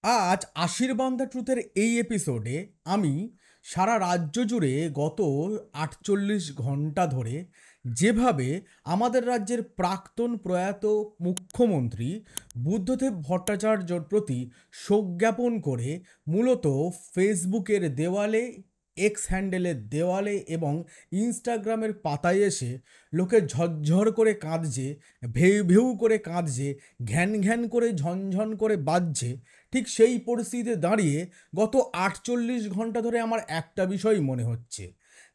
আজ আশীর্বাদ দ্য ট্রুথের এই এপিসোডে আমি সারা রাজ্য জুড়ে গত ৪৮ ঘন্টা ধরে যেভাবে আমাদের রাজ্যের প্রাক্তন প্রয়াত মুখ্যমন্ত্রী বুদ্ধদেব ভট্টাচার্যর প্রতি শোক জ্ঞাপন করে মূলত ফেসবুকের দেওয়ালে, এক্স হ্যান্ডেলের দেওয়ালে এবং ইনস্টাগ্রামের পাতায় এসে লোকে ঝরঝর করে কাঁদছে, ভেউ ভেউ করে কাঁদছে, ঘ্যান ঘ্যান করে ঝনঝন করে বাজছে, ঠিক সেই পরিস্থিতিতে দাঁড়িয়ে গত ৪৮ ঘন্টা ধরে আমার একটা বিষয় মনে হচ্ছে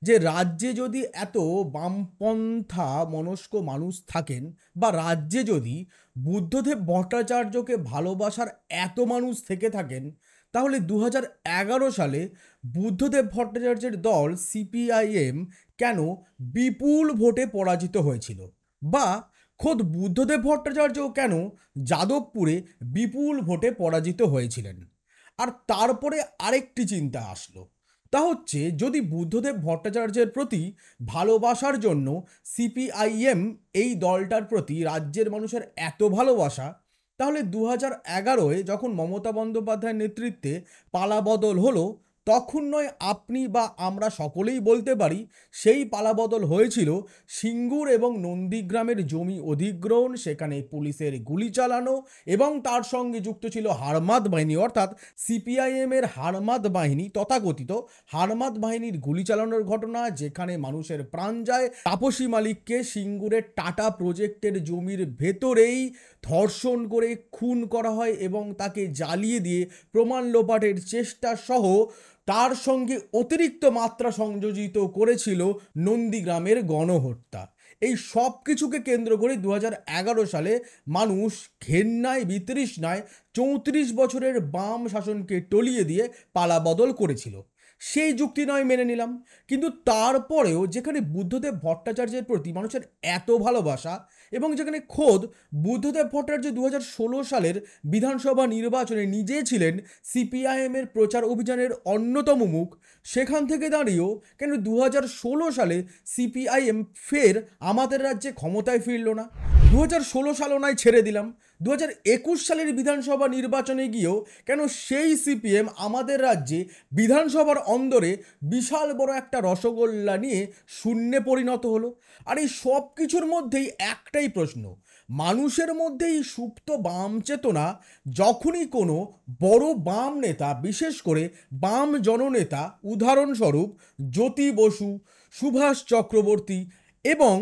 যে রাজ্যে যদি এত বামপন্থা মনস্ক মানুষ থাকেন বা রাজ্যে যদি বুদ্ধদেব ভট্টাচার্যকে ভালোবাসার এত মানুষ থেকে থাকেন, তাহলে ২০১১ সালে বুদ্ধদেব ভট্টাচার্যের দল সিপিআইএম কেন বিপুল ভোটে পরাজিত হয়েছিল, বা খোদ বুদ্ধদেব ভট্টাচার্য কেন যাদবপুরে বিপুল ভোটে পরাজিত হয়েছিলেন। আর তারপরে আরেকটি চিন্তা আসলো, তা হচ্ছে যদি বুদ্ধদেব ভট্টাচার্যের প্রতি ভালোবাসার জন্য সিপিআইএম এই দলটার প্রতি রাজ্যের মানুষের এত ভালোবাসা, তাহলে ২০১১-এ যখন মমতা বন্দ্যোপাধ্যায়ের নেতৃত্বে পালাবদল হলো, তখন নয় আপনি বা আমরা সকলেই বলতে পারি সেই পালাবদল হয়েছিল সিঙ্গুর এবং নন্দীগ্রামের জমি অধিগ্রহণ, সেখানে পুলিশের গুলি চালানো এবং তার সঙ্গে যুক্ত ছিল হারমাদ বাহিনী, অর্থাৎ সিপিআইএমের হারমাদ বাহিনী, তথাকথিত হারমাদ বাহিনীর গুলি চালানোর ঘটনা, যেখানে মানুষের প্রাণ যায়। তাপসী মালিককে সিঙ্গুরের টাটা প্রজেক্টের জমির ভেতরেই ধর্ষণ করে খুন করা হয় এবং তাকে জ্বালিয়ে দিয়ে প্রমাণ লোপাটের চেষ্টা সহ তার সঙ্গে অতিরিক্ত মাত্রা সংযোজিত করেছিল নন্দীগ্রামের গণহত্যা। এই সব কিছুকে কেন্দ্র করে ২০১১ সালে মানুষ ঘেন্নায় বিতৃষ্ণায় ৩৪ বছরের বাম শাসনকে টলিয়ে দিয়ে পালাবদল করেছিল। সেই যুক্তি নয় মেনে নিলাম, কিন্তু তারপরেও যেখানে বুদ্ধদেব ভট্টাচার্যের প্রতি মানুষের এত ভালোবাসা এবং যেখানে খোদ বুদ্ধদেব ভট্টাচার্য ২০১৬ সালের বিধানসভা নির্বাচনে নিজে ছিলেন সিপিআইএমের প্রচার অভিযানের অন্যতম মুখ, সেখান থেকে দাঁড়িয়েও কেন ২০১৬ সালে সিপিআইএম ফের আমাদের রাজ্যে ক্ষমতায় ফিরল না? ২০১৬ সালও নয় ছেড়ে দিলাম, ২০২১ সালের বিধানসভা নির্বাচনে গিয়েও কেন সেই সিপিএম আমাদের রাজ্যে বিধানসভার অন্দরে বিশাল বড় একটা রসগোল্লা নিয়ে শূন্যে পরিণত হলো? আর এই সব কিছুর মধ্যেই একটাই প্রশ্ন, মানুষের মধ্যেই সুপ্ত বাম চেতনা যখনই কোনো বড় বাম নেতা, বিশেষ করে বাম জননেতা, উদাহরণস্বরূপ জ্যোতি বসু, সুভাষ চক্রবর্তী এবং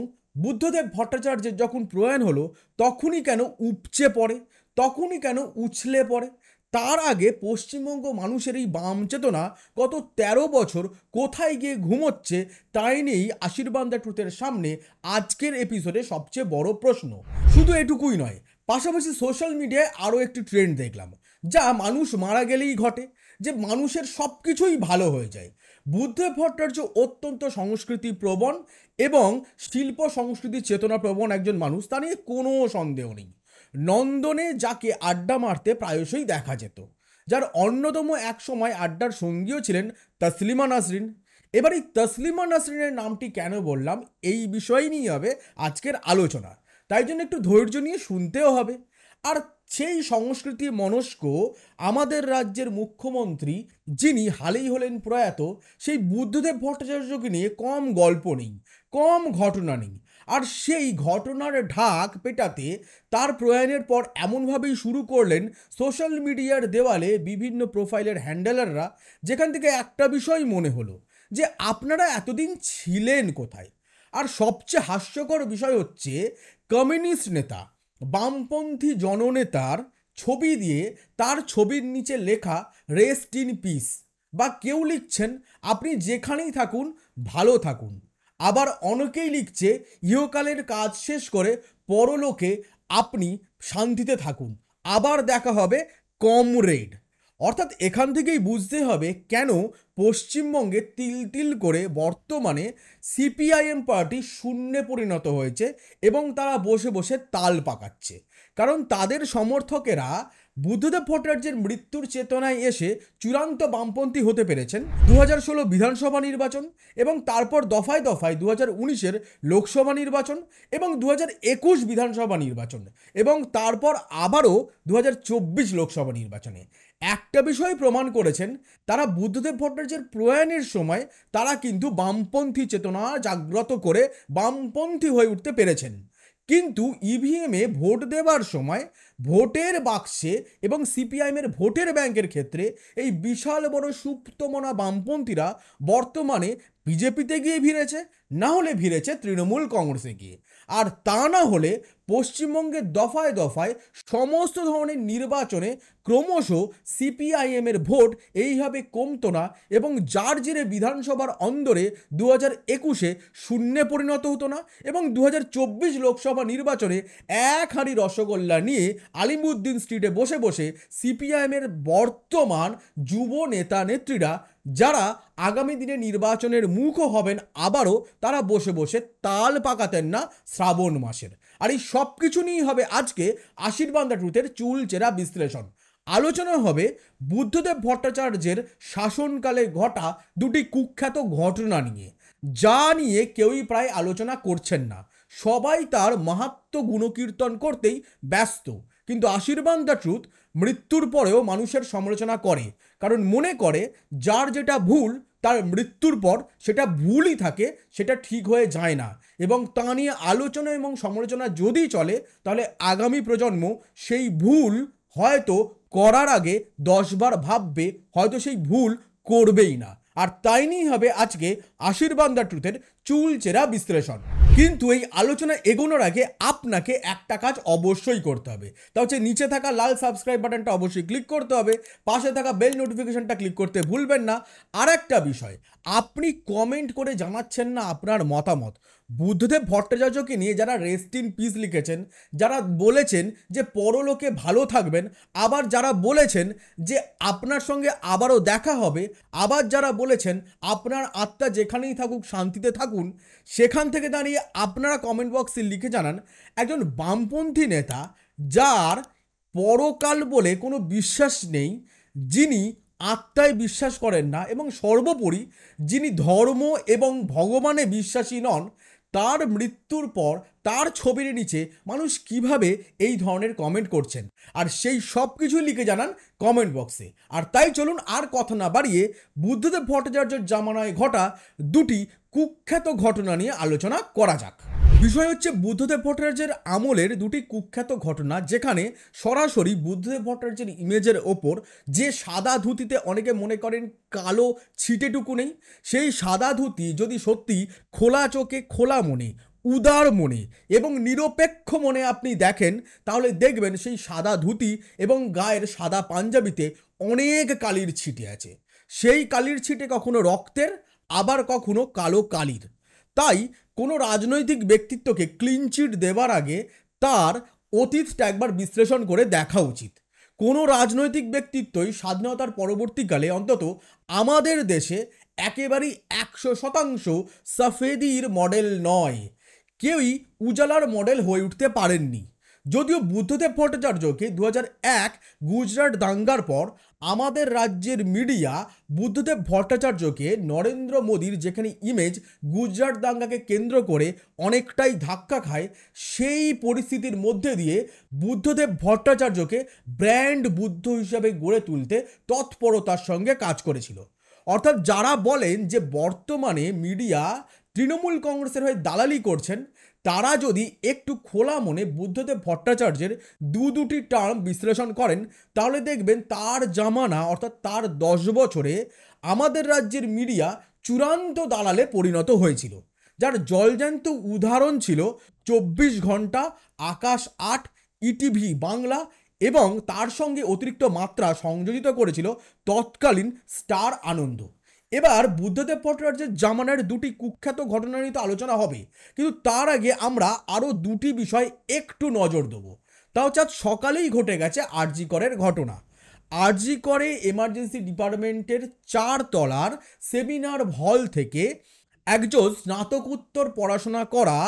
বুদ্ধদেব ভট্টাচার্যের যখন প্রয়াণ হলো, তখনই কেন উপচে পড়ে, তখনই কেন উছলে পড়ে? তার আগে পশ্চিমবঙ্গ মানুষের এই বাম চেতনা গত ১৩ বছর কোথায় গিয়ে ঘুমোচ্ছে, তাই নিয়েই আশীর্বাদ দ্য ট্রুথের সামনে আজকের এপিসোডে সবচেয়ে বড় প্রশ্ন। শুধু এটুকুই নয়, পাশাপাশি সোশ্যাল মিডিয়ায় আরও একটি ট্রেন্ড দেখলাম, যা মানুষ মারা গেলেই ঘটে, যে মানুষের সব কিছুই ভালো হয়ে যায়। বুদ্ধদেব ভট্টাচার্য অত্যন্ত সংস্কৃতি প্রবণ এবং শিল্প সংস্কৃতি চেতনা প্রবণ একজন মানুষ, তা নিয়ে কোনো সন্দেহ নেই। নন্দনে যাকে আড্ডা মারতে প্রায়শই দেখা যেত, যার অন্যতম এক সময় আড্ডার সঙ্গীও ছিলেন তসলিমা নাসরিন। এবার এই তসলিমা নাসরিনের নামটি কেন বললাম, এই বিষয় নিয়ে হবে আজকের আলোচনা, তাই জন্য একটু ধৈর্য নিয়ে শুনতেও হবে। আর সেই সংস্কৃতি মনস্ক আমাদের রাজ্যের মুখ্যমন্ত্রী, যিনি হালেই হলেন প্রয়াত, সেই বুদ্ধদেব ভট্টাচার্যকে নিয়ে কম গল্প নেই, কম ঘটনা নেই। আর সেই ঘটনার ঢাক পেটাতে তার প্রয়াণের পর এমনভাবেই শুরু করলেন সোশ্যাল মিডিয়ার দেওয়ালে বিভিন্ন প্রোফাইলের হ্যান্ডেলাররা, যেখান থেকে একটা বিষয় মনে হলো যে আপনারা এতদিন ছিলেন কোথায়? আর সবচেয়ে হাস্যকর বিষয় হচ্ছে, কমিউনিস্ট নেতা, বামপন্থী জননেতার ছবি দিয়ে তার ছবির নিচে লেখা রেস্ট ইন পিস, বা কেউ লিখছেন আপনি যেখানেই থাকুন ভালো থাকুন, আবার অনেকেই লিখছে ইহকালের কাজ শেষ করে পরলোকে আপনি শান্তিতে থাকুন, আবার দেখা হবে কমরেড। অর্থাৎ এখান থেকেই বুঝতে হবে কেন পশ্চিমবঙ্গে তিল তিল করে বর্তমানে সিপিআইএম পার্টি শূন্যে পরিণত হয়েছে এবং তারা বসে বসে তাল পাকাচ্ছে। কারণ তাদের সমর্থকেরা বুদ্ধদেব ভট্টাচার্যের মৃত্যুর চেতনায় এসে চূড়ান্ত বামপন্থী হতে পেরেছেন 2016 বিধানসভা নির্বাচন এবং তারপর দফায় দফায় 2019-এর লোকসভা নির্বাচন এবং 2021 বিধানসভা নির্বাচন এবং তারপর আবারও 2024 লোকসভা নির্বাচনে একটা বিষয় প্রমাণ করেছেন, তারা বুদ্ধদেব ভট্টাচার্যের প্রয়াণের সময় তারা কিন্তু বামপন্থী চেতনা জাগ্রত করে বামপন্থী হয়ে উঠতে পেরেছেন। কিন্তু ইভিএমে ভোট দেওয়ার সময় ভোটের বাক্সে এবং সিপিআইএমের ভোটের ব্যাংকের ক্ষেত্রে এই বিশাল বড় সুপ্তমনা বামপন্থীরা বর্তমানে বিজেপিতে গিয়ে ভিড়েছে, না হলে ভিড়েছে তৃণমূল কংগ্রেসে গিয়ে। আর তা না হলে পশ্চিমবঙ্গের দফায় দফায় সমস্ত ধরনের নির্বাচনে ক্রমশ সিপিআইএমের ভোট এইভাবে কমতো না এবং যার জেরে বিধানসভার অন্দরে 2021-এ শূন্যে পরিণত হতো না এবং 2024 লোকসভা নির্বাচনে এক হাঁড়ি রসগোল্লা নিয়ে আলিমুদ্দিন স্ট্রিটে বসে বসে সিপিআইএমের বর্তমান যুব নেতা নেত্রীরা যারা আগামী দিনে নির্বাচনের মুখও হবেন আবারও, তারা বসে বসে তাল পাকাতেন না শ্রাবণ মাসের। আর এই সব কিছু নিয়েই হবে আজকে আশীর্বাদ দ্য ট্রুথের চুলচেরা বিশ্লেষণ। আলোচনা হবে বুদ্ধদেব ভট্টাচার্যের শাসনকালে ঘটা দুটি কুখ্যাত ঘটনা নিয়ে, যা নিয়ে কেউই প্রায় আলোচনা করছেন না। সবাই তার মাহাত্ম্য গুণকীর্তন করতেই ব্যস্ত, কিন্তু আশীর্বাদ দ্য ট্রুথ মৃত্যুর পরেও মানুষের সমালোচনা করে, কারণ মনে করে যার যেটা ভুল তার মৃত্যুর পর সেটা ভুলই থাকে, সেটা ঠিক হয়ে যায় না। এবং তা নিয়ে আলোচনা এবং সমালোচনা যদি চলে তাহলে আগামী প্রজন্ম সেই ভুল হয়তো করার আগে 10 বার ভাববে, হয়তো সেই ভুল করবেই না। আর তাই নিয়েই হবে আজকে আশীর্বাদ দ্য ট্রুথের চুলচেরা বিশ্লেষণ। কিন্তু এই আলোচনা এগোনোর আগে আপনাকে একটা কাজ অবশ্যই করতে হবে, তা হচ্ছে নিচে থাকা লাল সাবস্ক্রাইব বাটনটা অবশ্যই ক্লিক করতে হবে, পাশে থাকা বেল নোটিফিকেশনটা ক্লিক করতে ভুলবেন না। আর একটা বিষয়, আপনি কমেন্ট করে জানাচ্ছেন না আপনার মতামত। বুদ্ধদেব ভট্টাচার্যকে নিয়ে যারা রেস্ট ইন পিস লিখেছেন, যারা বলেছেন যে পরলোকে ভালো থাকবেন, আবার যারা বলেছেন যে আপনার সঙ্গে আবারও দেখা হবে, আবার যারা বলেছেন আপনার আত্মা যেখানেই থাকুক শান্তিতে থাকুন, সেখান থেকে দাঁড়িয়ে আপনারা কমেন্ট বক্সে লিখে জানান একজন বামপন্থী নেতা যার পরকাল বলে কোনো বিশ্বাস নেই, যিনি আত্মায় বিশ্বাস করেন না এবং সর্বোপরি যিনি ধর্ম এবং ভগবানে বিশ্বাসী নন, তার মৃত্যুর পর তার ছবির নিচে মানুষ কিভাবে এই ধরনের কমেন্ট করছেন, আর সেই সব কিছু লিখে জানান কমেন্ট বক্সে। আর তাই চলুন আর কথা না বাড়িয়ে বুদ্ধদেব ভট্টাচার্যের জামানায় ঘটা দুটি কুখ্যাত ঘটনা নিয়ে আলোচনা করা যাক। বিষয় হচ্ছে বুদ্ধদেব ভট্টাচার্যের আমলের দুটি কুখ্যাত ঘটনা, যেখানে সরাসরি বুদ্ধদেব ভট্টাচার্যের ইমেজের ওপর যে সাদা ধুতিতে অনেকে মনে করেন কালো ছিটেটুকু নেই, সেই সাদা ধুতি যদি সত্যি খোলা চোখে, খোলা মনে, উদার মনে এবং নিরপেক্ষ মনে আপনি দেখেন, তাহলে দেখবেন সেই সাদা ধুতি এবং গায়ের সাদা পাঞ্জাবিতে অনেক কালির ছিটে আছে। সেই কালির ছিটে কখনো রক্তের, আবার কখনো কালো কালির। তাই কোনো রাজনৈতিক ব্যক্তিত্বকে ক্লিন চিট দেওয়ার আগে তার অতীতটা একবার বিশ্লেষণ করে দেখা উচিত। কোনো রাজনৈতিক ব্যক্তিত্বই স্বাধীনতার পরবর্তীকালে অন্তত আমাদের দেশে একেবারেই 100% সাফেদির মডেল নয়, কেউই উজালার মডেল হয়ে উঠতে পারেননি। যদিও বুদ্ধদেব ভট্টাচার্যকে 2001 গুজরাট দাঙ্গার পর আমাদের রাজ্যের মিডিয়া বুদ্ধদেব ভট্টাচার্যকে নরেন্দ্র মোদীর যেখানে ইমেজ গুজরাট দাঙ্গাকে কেন্দ্র করে অনেকটাই ধাক্কা খায়, সেই পরিস্থিতির মধ্যে দিয়ে বুদ্ধদেব ভট্টাচার্যকে ব্র্যান্ড বুদ্ধ হিসাবে গড়ে তুলতে তৎপরতার সঙ্গে কাজ করেছিল। অর্থাৎ যারা বলেন যে বর্তমানে মিডিয়া তৃণমূল কংগ্রেসের হয়ে দালালি করছেন, তারা যদি একটু খোলা মনে বুদ্ধদেব ভট্টাচার্যের দুটি টার্ম বিশ্লেষণ করেন, তাহলে দেখবেন তার জামানা অর্থাৎ তার 10 বছরে আমাদের রাজ্যের মিডিয়া চূড়ান্ত দালালে পরিণত হয়েছিল, যার জলজ্যান্ত উদাহরণ ছিল 24 ঘন্টা, আকাশ 8, ইটিভি বাংলা এবং তার সঙ্গে অতিরিক্ত মাত্রা সংযোজিত করেছিল তৎকালীন স্টার আনন্দ। এবার বুদ্ধদেব ভট্টাচার্যের জামানার দুটি কুখ্যাত ঘটনা নিয়ে তো আলোচনা হবে, কিন্তু তার আগে আমরা আরও দুটি বিষয় একটু নজর দেবো। তা হচ্ছে আজ সকালেই ঘটে গেছে আরজি করের ঘটনা। আরজি করে এমার্জেন্সি ডিপার্টমেন্টের 4 তলার সেমিনার হল থেকে একজন স্নাতকোত্তর পড়াশোনা করা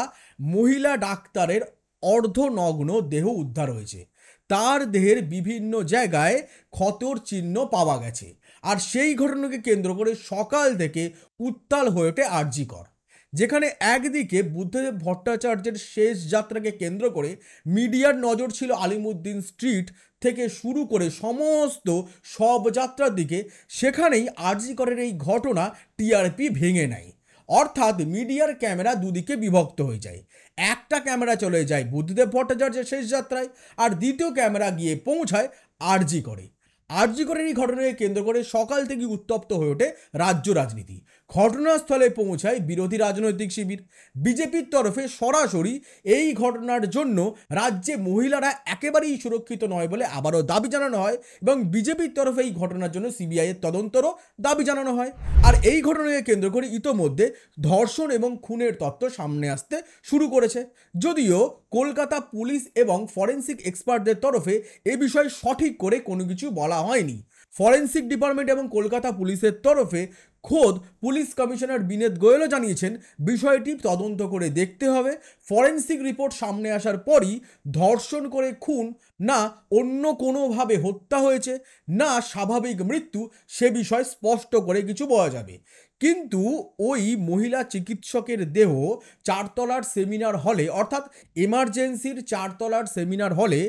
মহিলা ডাক্তারের অর্ধনগ্ন দেহ উদ্ধার হয়েছে। তার দেহের বিভিন্ন জায়গায় ক্ষতর চিহ্ন পাওয়া গেছে। আর সেই ঘটনাকে কেন্দ্র করে সকাল থেকে উত্তাল হয়ে ওঠে আরজি কর, যেখানে একদিকে বুদ্ধদেব ভট্টাচার্যের শেষ যাত্রাকে কেন্দ্র করে মিডিয়ার নজর ছিল আলিমুদ্দিন স্ট্রিট থেকে শুরু করে সমস্ত সব যাত্রার দিকে, সেখানেই আরজি করের এই ঘটনা টিআরপি ভেঙে নেয়। অর্থাৎ মিডিয়ার ক্যামেরা দুদিকে বিভক্ত হয়ে যায়। একটা ক্যামেরা চলে যায় বুদ্ধদেব ভট্টাচার্যের শেষ যাত্রায়, আর দ্বিতীয় ক্যামেরা গিয়ে পৌঁছায় আরজি করে। আরজি করের এই ঘটনাকে কেন্দ্র করে সকাল থেকে উত্তপ্ত হয়ে ওঠে রাজ্য রাজনীতি। ঘটনাস্থলে পৌঁছায় বিরোধী রাজনৈতিক শিবির। বিজেপির তরফে সরাসরি এই ঘটনার জন্য রাজ্যে মহিলারা একেবারেই সুরক্ষিত নয় বলে আবারও দাবি জানানো হয়, এবং বিজেপির তরফে এই ঘটনার জন্য সিবিআইয়ের তদন্তরও দাবি জানানো হয়। আর এই ঘটনাকে কেন্দ্র করে ইতোমধ্যে ধর্ষণ এবং খুনের তত্ত্ব সামনে আসতে শুরু করেছে, যদিও কলকাতা পুলিশ এবং ফরেন্সিক এক্সপার্টদের তরফে এ বিষয়ে সঠিক করে কোনো কিছু বলা হয়নি। ফরেন্সিক ডিপার্টমেন্ট এবং কলকাতা পুলিশের তরফে খোদ পুলিশ কমিশনার বিনীত গোয়েলও জানিয়েছেন বিষয়টি তদন্ত করে দেখতে হবে। ফরেন্সিক রিপোর্ট সামনে আসার পরই ধর্ষণ করে খুন, না অন্য কোনোভাবে হত্যা হয়েছে, না স্বাভাবিক মৃত্যু, সে বিষয় স্পষ্ট করে কিছু বলা যাবে। কিন্তু ওই মহিলা চিকিৎসকের দেহ চারতলার সেমিনার হলে, অর্থাৎ এমার্জেন্সির চারতলার সেমিনার হলে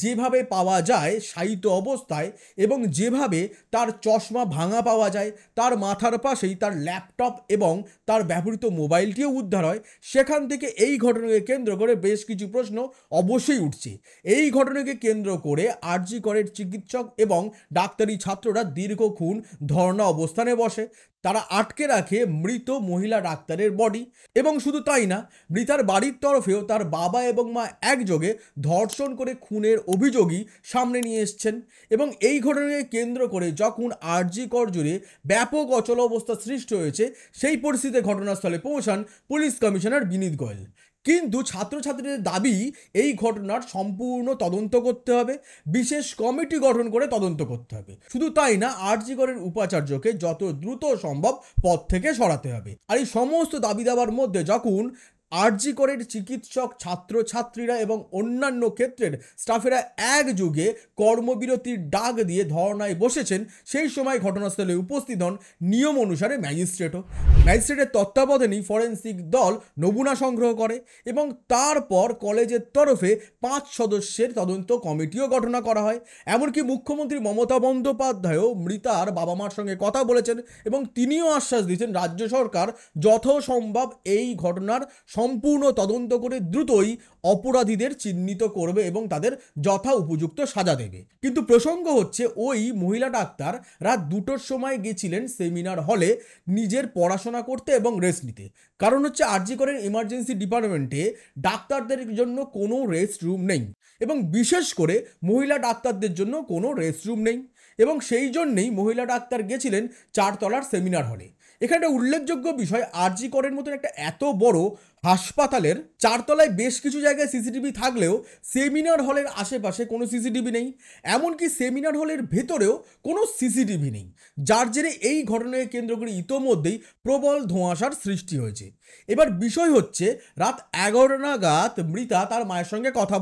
যেভাবে পাওয়া যায় শায়িত অবস্থায়, এবং যেভাবে তার চশমা ভাঙা পাওয়া যায়, তার মাথার পাশেই তার ল্যাপটপ এবং তার ব্যবহৃত মোবাইলটিও উদ্ধার হয়, সেখান থেকে এই ঘটনাকে কেন্দ্র করে বেশ কিছু প্রশ্ন অবশ্যই উঠছে। এই ঘটনাকে কেন্দ্র করে আরজি করের চিকিৎসক এবং ডাক্তারি ছাত্ররা দীর্ঘক্ষণ ধর্ণা অবস্থানে বসে। তারা আটকে রাখে মৃত মহিলা ডাক্তারের বডি, এবং শুধু তাই না, মৃতার বাড়ির তরফেও তার বাবা এবং মা একযোগে ধর্ষণ করে খুনের অভিযোগই সামনে নিয়ে এসছেন। এবং এই ঘটনাকে কেন্দ্র করে যখন আরজি কর জুড়ে ব্যাপক অচল অবস্থা সৃষ্টি হয়েছে, সেই পরিস্থিতিতে ঘটনাস্থলে পৌঁছান পুলিশ কমিশনার বিনীত গোয়েল। কিন্তু ছাত্রছাত্রীদের দাবি এই ঘটনার সম্পূর্ণ তদন্ত করতে হবে, বিশেষ কমিটি গঠন করে তদন্ত করতে হবে। শুধু তাই না, আরজি করের উপাচার্যকে যত দ্রুত সম্ভব পদ থেকে সরাতে হবে। আর এই সমস্ত দাবি দাবার মধ্যে যখন আরজি করের চিকিৎসক, ছাত্রছাত্রীরা এবং অন্যান্য ক্ষেত্রের স্টাফেরা একযোগে কর্মবিরতির ডাক দিয়ে ধর্নায় বসেছেন, সেই সময় ঘটনাস্থলে উপস্থিত হন নিয়ম অনুসারে ম্যাজিস্ট্রেটও। ম্যাজিস্ট্রেটের তত্ত্বাবধানেই ফরেন্সিক দল নমুনা সংগ্রহ করে, এবং তারপর কলেজের তরফে 5 সদস্যের তদন্ত কমিটিও গঠন করা হয়। এমনকি মুখ্যমন্ত্রী মমতা বন্দ্যোপাধ্যায়ও মৃতার বাবা মার সঙ্গে কথা বলেছেন, এবং তিনিও আশ্বাস দিয়েছেন রাজ্য সরকার যথাসম্ভব এই ঘটনার সম্পূর্ণ তদন্ত করে দ্রুতই অপরাধীদের চিহ্নিত করবে এবং তাদের যথা উপযুক্ত সাজা দেবে। কিন্তু প্রসঙ্গ হচ্ছে, ওই মহিলা ডাক্তার রাত 2টোর সময় গেছিলেন সেমিনার হলে নিজের পড়াশোনা করতে এবং রেস্ট নিতে। কারণ হচ্ছে আরজি করের এমার্জেন্সি ডিপার্টমেন্টে ডাক্তারদের জন্য কোনো রেস্ট রুম নেই, এবং বিশেষ করে মহিলা ডাক্তারদের জন্য কোনো রেস্ট রুম নেই, এবং সেই জন্যেই মহিলা ডাক্তার গেছিলেন চারতলার সেমিনার হলে। এখানে একটা উল্লেখযোগ্য বিষয়, আরজি করের মতন একটা এত বড় হাসপাতালের চারতলায় বেশ কিছু জায়গায় সিসিটিভি থাকলেও সেমিনার হলের আশেপাশে কোনো সিসিটিভি নেই, এমনকি সেমিনার হলের ভেতরেও কোনো সিসিটিভি নেই, যার জেরে এই ঘটনাকে কেন্দ্র করে ইতোমধ্যেই প্রবল ধোঁয়াশার সৃষ্টি হয়েছে। এবার বিষয় হচ্ছে, রাত 11 নাগাদ মৃতা তার মায়ের সঙ্গে কথা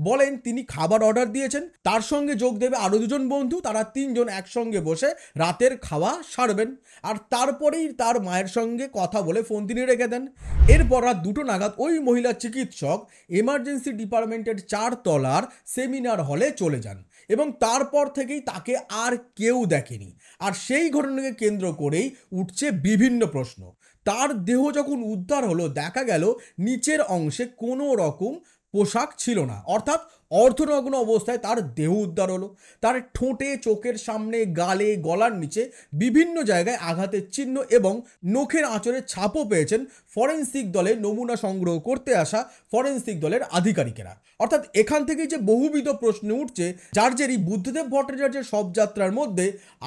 বলেন তিনি খাবার অর্ডার দিয়েছেন, তার সঙ্গে যোগ দেবে আরও 2জন বন্ধু, তারা 3 জন একসঙ্গে বসে রাতের খাওয়া সারবেন, আর তারপরেই তার মায়ের সঙ্গে কথা বলে ফোন তিনি রেখে দেন। এরপর রাত 2টো নাগাদ ওই মহিলা চিকিৎসক এমার্জেন্সি ডিপার্টমেন্টের 4 তলার সেমিনার হলে চলে যান, এবং তারপর থেকেই তাকে আর কেউ দেখেনি। আর সেই ঘটনাকে কেন্দ্র করেই উঠছে বিভিন্ন প্রশ্ন। তার দেহ যখন উদ্ধার হলো, দেখা গেল নিচের অংশে কোনো রকম পোশাক ছিল না, অর্থাৎ অর্ধনগ্ন অবস্থায় তার দেহ উদ্ধার হলো। তার ঠোঁটে, চোখের সামনে, গালে, গলার নিচে বিভিন্ন জায়গায় আঘাতের চিহ্ন এবং নখের আঁচড়ের ছাপও পেয়েছেন ফরেন্সিক দলে নমুনা সংগ্রহ করতে আসা ফরেন্সিক দলের আধিকারিকেরা। অর্থাৎ এখান থেকেই যে বহুবিধ প্রশ্ন উঠছে, যার জেরই বুদ্ধদেব ভট্টাচার্যের শবযাত্রার মধ্যে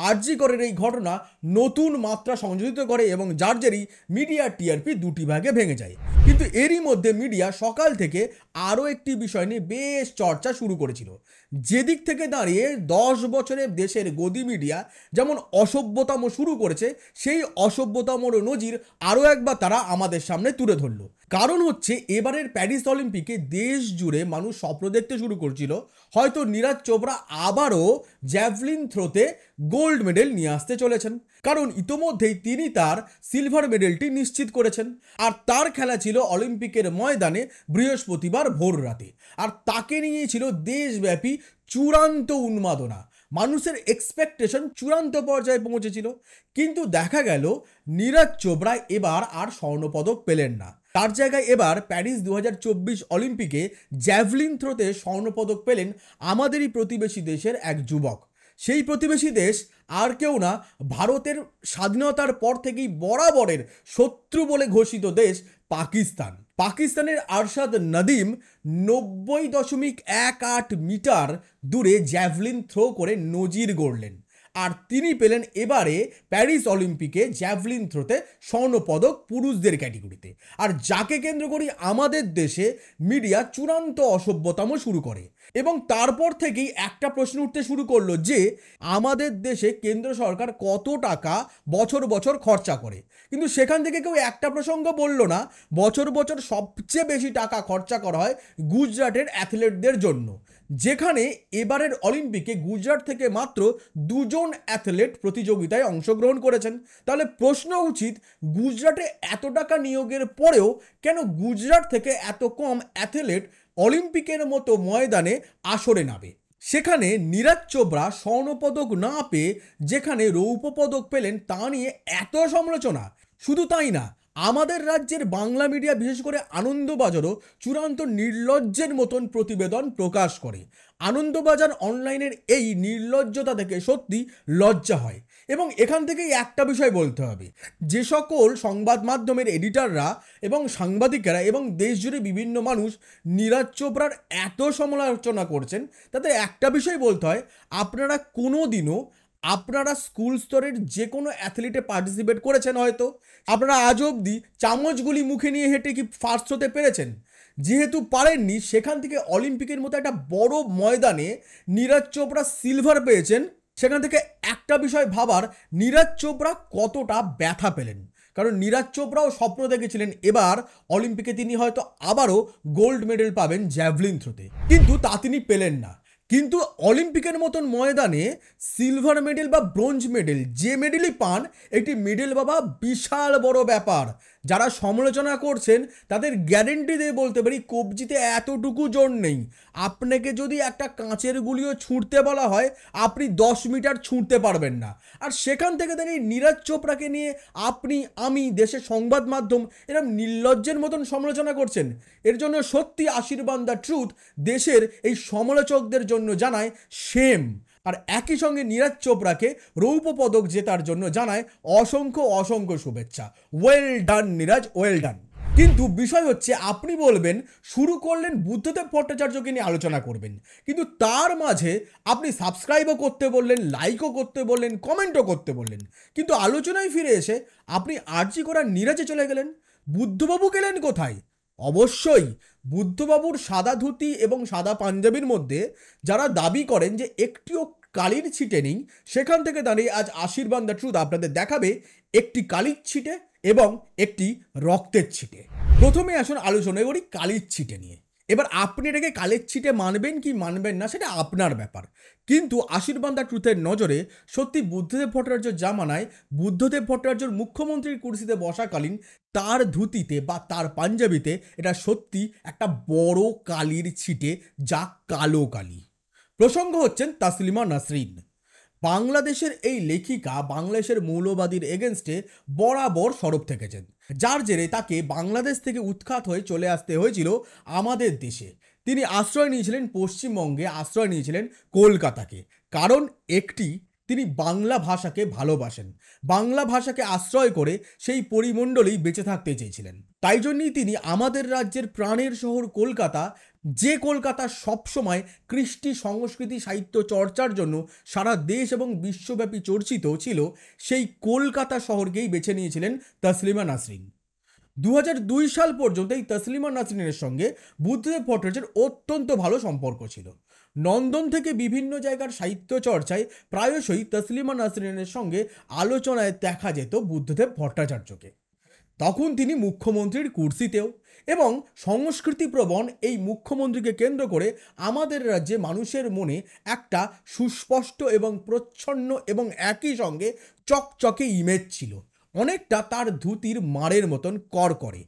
আরজি করের এই ঘটনা নতুন মাত্রা সংযোজিত করে, এবং যার জেরই মিডিয়ার টিআরপি 2টি ভাগে ভেঙে যায়। কিন্তু এরই মধ্যে মিডিয়া সকাল থেকে আরও একটি বিষয় নিয়ে বেশ চর্চা শুরু করেছিল। যেদিক থেকে দাঁড়িয়ে 10 বছরে দেশের গদি মিডিয়া যেমন অসভ্যতাম শুরু করেছে, সেই অসভ্যতামর নজির আরও একবার তারা আমাদের সামনে তুলে ধরল। কারণ হচ্ছে এবারের প্যারিস অলিম্পিকে দেশ জুড়ে মানুষ স্বপ্ন দেখতে শুরু করছিল হয়তো নীরজ চোপড়া আবারও জ্যাভলিন থ্রোতে গোল্ড মেডেল নিয়ে আসতে চলেছেন, কারণ ইতোমধ্যেই তিনি তার সিলভার মেডেলটি নিশ্চিত করেছেন। আর তার খেলা ছিল অলিম্পিকের ময়দানে বৃহস্পতিবার ভোর রাতে, আর তাকে নিয়ে ছিল দেশব্যাপী চূড়ান্ত উন্মাদনা। মানুষের এক্সপেকটেশন চূড়ান্ত পর্যায়ে পৌঁছেছিল, কিন্তু দেখা গেল নীরজ চোপড়া এবার আর স্বর্ণপদক পেলেন না। তার জায়গায় এবার প্যারিস 2024 অলিম্পিকে জ্যাভলিন থ্রোতে স্বর্ণপদক পেলেন আমাদেরই প্রতিবেশী দেশের এক যুবক। সেই প্রতিবেশী দেশ আর কেউ না, ভারতের স্বাধীনতার পর থেকেই বরাবরের শত্রু বলে ঘোষিত দেশ পাকিস্তান। পাকিস্তানের আরশাদ নদিম 90.18 মিটার দূরে জ্যাভলিন থ্রো করে নজির গড়লেন, আর তিনি পেলেন এবারে প্যারিস অলিম্পিকে জ্যাভলিন থ্রোতে স্বর্ণপদক পুরুষদের ক্যাটেগরিতে। আর যাকে কেন্দ্র করি আমাদের দেশে মিডিয়া চূড়ান্ত অসভ্যতম শুরু করে, এবং তারপর থেকেই একটা প্রশ্ন উঠতে শুরু করলো যে আমাদের দেশে কেন্দ্র সরকার কত টাকা বছর বছর খরচা করে, কিন্তু সেখান থেকে কেউ একটা প্রসঙ্গ বললো না বছর বছর সবচেয়ে বেশি টাকা খরচা করা হয় গুজরাটের অ্যাথলেটদের জন্য, যেখানে এবারের অলিম্পিকে গুজরাট থেকে মাত্র 2 জন অ্যাথলেট প্রতিযোগিতায় অংশগ্রহণ করেছেন। তাহলে প্রশ্ন উচিত, গুজরাটে এত টাকা নিয়োগের পরেও কেন গুজরাট থেকে এত কম অ্যাথলেট অলিম্পিকের মতো ময়দানে আসরে নামে? সেখানে নীরজ চোপড়া স্বর্ণপদক না পেয়ে যেখানে রৌপ্য পদক পেলেন তা নিয়ে এত সমালোচনা। শুধু তাই না, আমাদের রাজ্যের বাংলা মিডিয়া বিশেষ করে আনন্দবাজারও চূড়ান্ত নির্লজ্জের মতন প্রতিবেদন প্রকাশ করে। আনন্দবাজার অনলাইনের এই নির্লজ্জতা থেকে সত্যি লজ্জা হয়। এবং এখান থেকেই একটা বিষয় বলতে হবে, যে সকল সংবাদ মাধ্যমের এডিটররা এবং সাংবাদিকেরা এবং দেশজুড়ে বিভিন্ন মানুষ নীরজ চোপড়ার এত সমালোচনা করছেন, তাদের একটা বিষয় বলতে হয়, আপনারা কোনোদিনও আপনারা স্কুল স্তরের যে কোনো অ্যাথলিটে পার্টিসিপেট করেছেন? হয়তো আপনারা আজ অবধি চামচগুলি মুখে নিয়ে হেঁটে কি ফার্স্ট হতে পেরেছেন? যেহেতু পারেননি, সেখান থেকে অলিম্পিকের মতো একটা বড় ময়দানে নীরজ চোপড়া সিলভার পেয়েছেন, সেখান থেকে একটা বিষয় ভাবার, নীরজ চোপড়া কতটা ব্যথা পেলেন। কারণ নীরজ চোপড়াও স্বপ্ন দেখেছিলেন এবার অলিম্পিকে তিনি হয়তো আবারও গোল্ড মেডেল পাবেন জ্যাভলিন থ্রোতে, কিন্তু তা তিনি পেলেন না। কিন্তু অলিম্পিকের মতন ময়দানে সিলভার মেডেল বা ব্রোঞ্জ মেডেল, যে মেডেলই পান, একটি মেডেল বাবা বিশাল বড় ব্যাপার। যারা সমালোচনা করছেন তাদের গ্যারেন্টি দিয়ে বলতে পারি কবজিতে এতটুকু জোর নেই। আপনাকে যদি একটা কাঁচের গুলিও ছুঁড়তে বলা হয়, আপনি 10 মিটার ছুঁড়তে পারবেন না। আর সেখান থেকে দাঁড়িয়ে নীরজ চোপড়াকে নিয়ে আপনি, আমি, দেশের সংবাদ মাধ্যম এরকম নির্লজ্জের মতন সমালোচনা করছেন। এর জন্য সত্যি আশীর্বাদ দ্য ট্রুথ দেশের এই সমালোচকদের জন্য জানায় শেম। আর একই সঙ্গে নীরজ চোপড়াকে রৌপ্য পদক জেতার জন্য জানায় অসংখ্য অসংখ্য শুভেচ্ছা। Well done Neeraj, well done. কিন্তু বিষয় হচ্ছে, আপনি বলবেন শুরু করলেন বুদ্ধদেব ভট্টাচার্যকে নিয়ে আলোচনা করবেন, কিন্তু তার মাঝে আপনি সাবস্ক্রাইবও করতে বললেন, লাইকও করতে বললেন, কমেন্টও করতে বললেন, কিন্তু আলোচনায় ফিরে এসে আপনি আর্জি করার নীরজে চলে গেলেন। বুদ্ধবাবু গেলেন কোথায়? অবশ্যই বুদ্ধবাবুর সাদা ধুতি এবং সাদা পাঞ্জাবির মধ্যে যারা দাবি করেন যে একটিও কালির ছিটে নেই, সেখান থেকে দাঁড়িয়ে আজ আশীর্বাদ দ্য ট্রুথ আপনাদের দেখাবে একটি কালির ছিটে এবং একটি রক্তের ছিটে। প্রথমে আসুন আলোচনা করি কালির ছিটে নিয়ে। এবার আপনি এটাকে কালের ছিটে মানবেন কি মানবেন না সেটা আপনার ব্যাপার, কিন্তু আশীর্বাদ দ্য ট্রুথের নজরে সত্যি বুদ্ধদেব ভট্টাচার্য জামানায় বুদ্ধদেব ভট্টাচার্যর মুখ্যমন্ত্রীর কুর্সিতে বসাকালীন তার ধুতিতে বা তার পাঞ্জাবিতে এটা সত্যি একটা বড় কালির ছিটে, যা কালো কালি। প্রসঙ্গ হচ্ছেন তাসলিমা নাসরিন। বাংলাদেশের এই লেখিকা বাংলাদেশের মৌলবাদীর এগেনস্টে বরাবর সরব থেকেছেন, যার জেরে তাকে বাংলাদেশ থেকে উৎখাত হয়ে চলে আসতে হয়েছিল আমাদের দেশে। তিনি আশ্রয় নিয়েছিলেন পশ্চিমবঙ্গে, আশ্রয় নিয়েছিলেন কলকাতাকে, কারণ একটি, তিনি বাংলা ভাষাকে ভালোবাসেন, বাংলা ভাষাকে আশ্রয় করে সেই পরিমণ্ডলেই বেঁচে থাকতে চেয়েছিলেন। তাই জন্যই তিনি আমাদের রাজ্যের প্রাণের শহর কলকাতা, যে কলকাতা সবসময় কৃষ্টি সংস্কৃতি সাহিত্য চর্চার জন্য সারা দেশ এবং বিশ্বব্যাপী চর্চিত ছিল, সেই কলকাতা শহরকেই বেছে নিয়েছিলেন তাসলিমা নাসরিন। 2002 সাল পর্যন্ত এই তাসলিমা নাসরিনের সঙ্গে বুদ্ধদেব ভট্টাচার্যের অত্যন্ত ভালো সম্পর্ক ছিল। নন্দন থেকে বিভিন্ন জায়গার সাহিত্য চর্চায় প্রায়শই তাসলিমা নাসরিনের সঙ্গে আলোচনায় দেখা যেত বুদ্ধদেব ভট্টাচার্যকে। তখন তিনি মুখ্যমন্ত্রীর কুর্সিতেও। এবং সংস্কৃতিপ্রবণ এই মুখ্যমন্ত্রীকে কেন্দ্র করে আমাদের রাজ্যে মানুষের মনে একটা সুস্পষ্ট এবং প্রচ্ছন্ন এবং একই সঙ্গে চকচকে ইমেজ ছিল, অনেকটা তার ধুতির মারের মতন করে।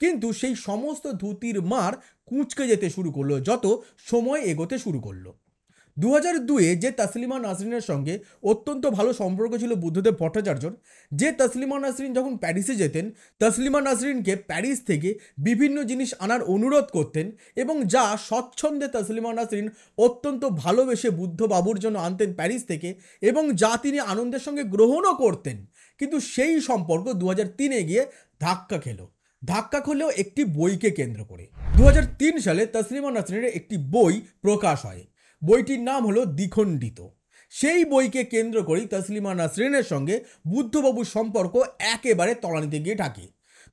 কিন্তু সেই সমস্ত ধুতির মার কুঁচকে যেতে শুরু করলো যত সময় এগোতে শুরু করলো। 2002-এ যে তসলিমা নাসরিনের সঙ্গে অত্যন্ত ভালো সম্পর্ক ছিল বুদ্ধদেব ভট্টাচার্যর, যে তসলিমা নাসরিন যখন প্যারিসে যেতেন, তসলিমা নাসরিনকে প্যারিস থেকে বিভিন্ন জিনিস আনার অনুরোধ করতেন এবং যা স্বচ্ছন্দে তসলিমা নাসরিন অত্যন্ত ভালোবেসে বুদ্ধবাবুর জন্য আনতেন প্যারিস থেকে এবং যা তিনি আনন্দের সঙ্গে গ্রহণও করতেন। কিন্তু সেই সম্পর্ক 2003-এ গিয়ে ধাক্কা খেলেও একটি বইকে কেন্দ্র করে। 2003 সালে তসলিমা নাসরিনের একটি বই প্রকাশ হয়। বইটির নাম হলো দ্বিখণ্ডিত। সেই বইকে কেন্দ্র করেই তসলিমা নাসরিনের সঙ্গে বুদ্ধবাবুর সম্পর্ক একেবারে তলানিতে গিয়ে ঠাকে।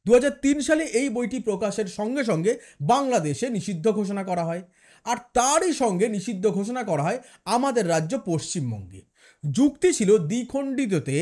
2003 সালে এই বইটি প্রকাশের সঙ্গে সঙ্গে বাংলাদেশে নিষিদ্ধ ঘোষণা করা হয়, আর তারই সঙ্গে নিষিদ্ধ ঘোষণা করা হয় আমাদের রাজ্য পশ্চিমবঙ্গে। যুক্তি ছিল দ্বিখণ্ডিততে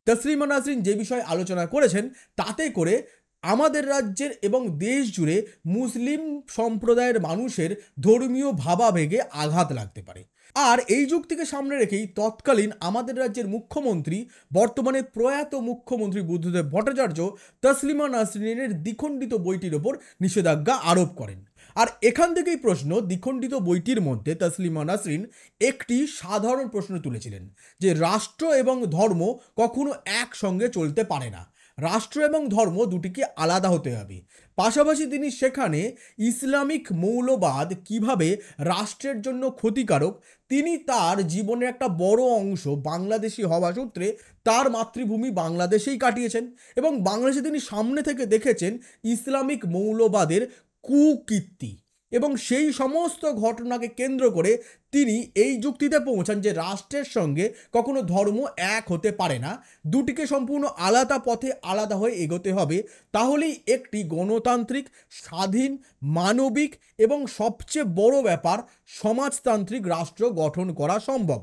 তসলিমা নাসরিন যে বিষয়ে আলোচনা করেছেন তাতে করে আমাদের রাজ্যের এবং দেশ জুড়ে মুসলিম সম্প্রদায়ের মানুষের ধর্মীয় ভাবাবেগে আঘাত লাগতে পারে। আর এই যুক্তিকে সামনে রেখেই তৎকালীন আমাদের রাজ্যের মুখ্যমন্ত্রী, বর্তমানে প্রয়াত মুখ্যমন্ত্রী বুদ্ধদেব ভট্টাচার্য তসলিমা নাসরিনের দ্বিখণ্ডিত বইটির ওপর নিষেধাজ্ঞা আরোপ করেন। আর এখান থেকেই প্রশ্ন, দ্বিখণ্ডিত বইটির মধ্যে তসলিমা নাসরিন একটি সাধারণ প্রশ্ন তুলেছিলেন যে রাষ্ট্র এবং ধর্ম কখনো একসঙ্গে চলতে পারে না, রাষ্ট্র এবং ধর্ম দুটিকে আলাদা হতে হবে। পাশাপাশি তিনি সেখানে ইসলামিক মৌলবাদ কিভাবে রাষ্ট্রের জন্য ক্ষতিকারক, তিনি তার জীবনের একটা বড় অংশ বাংলাদেশি হওয়া সূত্রে তার মাতৃভূমি বাংলাদেশেই কাটিয়েছেন এবং বাংলাদেশে তিনি সামনে থেকে দেখেছেন ইসলামিক মৌলবাদের কুকীর্তি এবং সেই সমস্ত ঘটনাকে কেন্দ্র করে তিনি এই যুক্তিতে পৌঁছান যে রাষ্ট্রের সঙ্গে কখনো ধর্ম এক হতে পারে না, দুটিকে সম্পূর্ণ আলাদা পথে আলাদা হয়ে এগোতে হবে, তাহলেই একটি গণতান্ত্রিক, স্বাধীন, মানবিক এবং সবচেয়ে বড় ব্যাপার সমাজতান্ত্রিক রাষ্ট্র গঠন করা সম্ভব,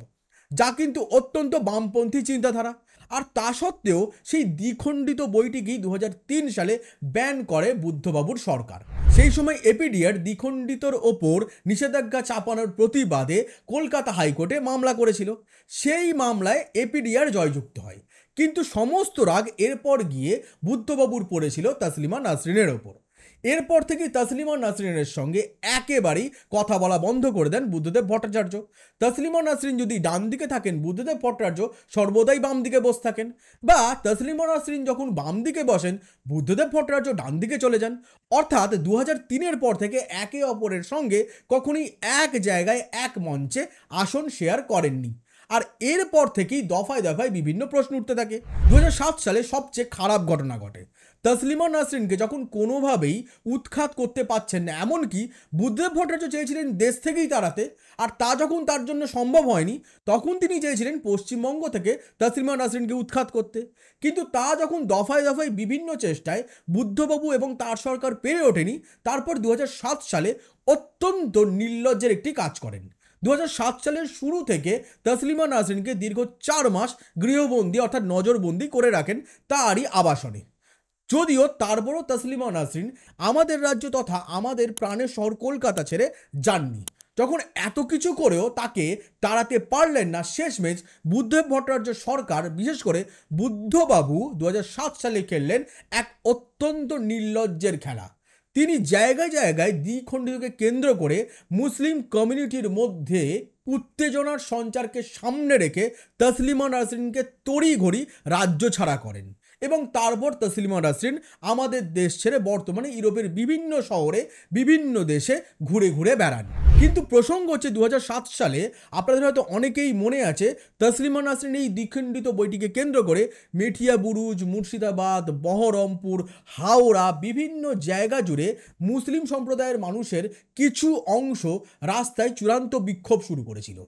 যা কিন্তু অত্যন্ত বামপন্থী চিন্তাধারা। আর তা সত্ত্বেও সেই দ্বিখণ্ডিত বইটিকেই 2003 সালে ব্যান করে বুদ্ধবাবুর সরকার। সেই সময় এপিডিআর দ্বিখণ্ডিতর ওপর নিষেধাজ্ঞা চাপানোর প্রতিবাদে কলকাতা হাইকোর্টে মামলা করেছিল। সেই মামলায় এপিডিআর জয়যুক্ত হয়, কিন্তু সমস্ত রাগ এরপর গিয়ে বুদ্ধবাবুর পড়েছিল তসলিমা নাসরিনের ওপর। এরপর থেকে তসলিমা নাসরিনের সঙ্গে একেবারেই কথা বলা বন্ধ করে দেন বুদ্ধদেব ভট্টাচার্য। তসলিমা নাসরিন যদি ডান দিকে থাকেন, বুদ্ধদেব ভট্টাচার্য সর্বদাই বাম দিকে বসে থাকেন, বা তসলিমা নাসরিন যখন বাম দিকে বসেন, বুদ্ধদেব ভট্টাচার্য ডান দিকে চলে যান। অর্থাৎ 2003-এর পর থেকে একে অপরের সঙ্গে কখনোই এক জায়গায় এক মঞ্চে আসন শেয়ার করেননি। আর এরপর থেকেই দফায় দফায় বিভিন্ন প্রশ্ন উঠতে থাকে। 2007 সালে সবচেয়ে খারাপ ঘটনা ঘটে। তসলিমা নাসরিনকে যখন কোনোভাবেই উৎখাত করতে পারছেন না, এমনকি বুদ্ধদেব ভট্টাচার্য চেয়েছিলেন দেশ থেকেই তাড়াতে, আর তা যখন তার জন্য সম্ভব হয়নি তখন তিনি চেয়েছিলেন পশ্চিমবঙ্গ থেকে তসলিমা নাসরিনকে উৎখাত করতে। কিন্তু তা যখন দফায় দফায় বিভিন্ন চেষ্টায় বুদ্ধবাবু এবং তার সরকার পেরে ওঠেনি, তারপর 2007 সালে অত্যন্ত নির্লজ্জের একটি কাজ করেন। 2007 সালের শুরু থেকে তসলিমা নাসরিনকে দীর্ঘ 4 মাস গৃহবন্দী অর্থাৎ নজরবন্দি করে রাখেন তারই আবাসনে। যদিও তারপরও তসলিমা নাসরিন আমাদের রাজ্য তথা আমাদের প্রাণের শহর কলকাতা ছেড়ে যাননি। যখন এত কিছু করেও তাকে তাড়াতে পারলেন না, শেষমেশ বুদ্ধদেব ভট্টাচার্য সরকার, বিশেষ করে বুদ্ধবাবু 2007 সালে খেললেন এক অত্যন্ত নির্লজ্জের খেলা। তিনি জায়গায় জায়গায় দ্বিখণ্ডিতকে কেন্দ্র করে মুসলিম কমিউনিটির মধ্যে উত্তেজনার সঞ্চারকে সামনে রেখে তসলিমা নাসরিনকে তড়িঘড়ি রাজ্য ছাড়া করেন এবং তারপর তসলিমা নাসরিন আমাদের দেশ ছেড়ে বর্তমানে ইউরোপের বিভিন্ন শহরে বিভিন্ন দেশে ঘুরে ঘুরে বেড়ান। কিন্তু প্রসঙ্গ হচ্ছে 2007 সালে আপনাদের হয়তো অনেকেই মনে আছে, তসলিমা নাসরিন এই দ্বিখণ্ডিত বইটিকে কেন্দ্র করে মেঠিয়া বুরুজ, মুর্শিদাবাদ, বহরমপুর, হাওড়া বিভিন্ন জায়গা জুড়ে মুসলিম সম্প্রদায়ের মানুষের কিছু অংশ রাস্তায় চূড়ান্ত বিক্ষোভ শুরু করেছিল।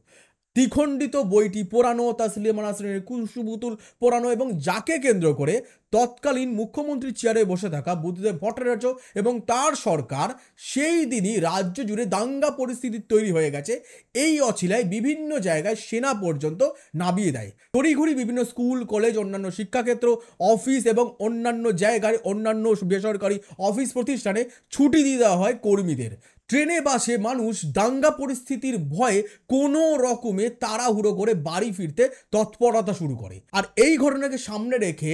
দ্বিখণ্ডিত বইটি পোড়ানো, তাসলিমা নাসরিনের কুশপুতুল পোড়ানো এবং যাকে কেন্দ্র করে তৎকালীন মুখ্যমন্ত্রীর চেয়ারে বসে থাকা বুদ্ধদেব ভট্টাচার্য এবং তার সরকার সেই দিনই রাজ্য জুড়ে দাঙ্গা পরিস্থিতি তৈরি হয়ে গেছে। এই অছিলায় বিভিন্ন জায়গায় সেনা পর্যন্ত নামিয়ে দেয়। তড়িঘড়ি বিভিন্ন স্কুল, কলেজ, অন্যান্য শিক্ষাক্ষেত্র, অফিস এবং অন্যান্য জায়গায় অন্যান্য বেসরকারি অফিস প্রতিষ্ঠানে ছুটি দিয়ে দেওয়া হয় কর্মীদের। ট্রেনে বাসে মানুষ দাঙ্গা পরিস্থিতির ভয়ে কোনো রকমে তাড়াহুড়ো করে বাড়ি ফিরতে তৎপরতা শুরু করে। আর এই ঘটনাকে সামনে রেখে,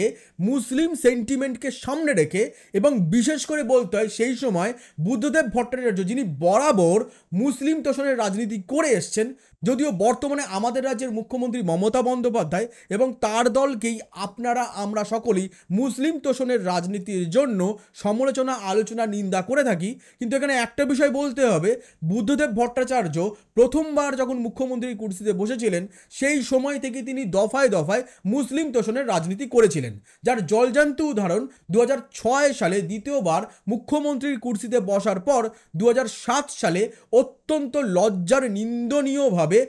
মুসলিম সেন্টিমেন্টকে সামনে রেখে এবং বিশেষ করে বলতে হয় সেই সময় বুদ্ধদেব ভট্টাচার্য, যিনি বরাবর মুসলিম তোষণের রাজনীতি করে এসছেন, যদিও বর্তমানে আমাদের রাজ্যের মুখ্যমন্ত্রী মমতা বন্দ্যোপাধ্যায় এবং তার দলকেই আপনারা আমরা সকলেই মুসলিম তোষণের রাজনীতির জন্য সমালোচনা, আলোচনা, নিন্দা করে থাকি। কিন্তু এখানে একটা বিষয় বলতে হবে, বুদ্ধদেব ভট্টাচার্য প্রথমবার যখন মুখ্যমন্ত্রীর কুর্সিতে বসেছিলেন সেই সময় থেকে তিনি দফায় দফায় মুসলিম তোষণের রাজনীতি করেছিলেন, যার জলজান্ত উদাহরণ 2006 সালে দ্বিতীয়বার মুখ্যমন্ত্রীর কুর্সিতে বসার পর 2007 সালে অত্যন্ত লজ্জার নিন্দনীয়ভাবে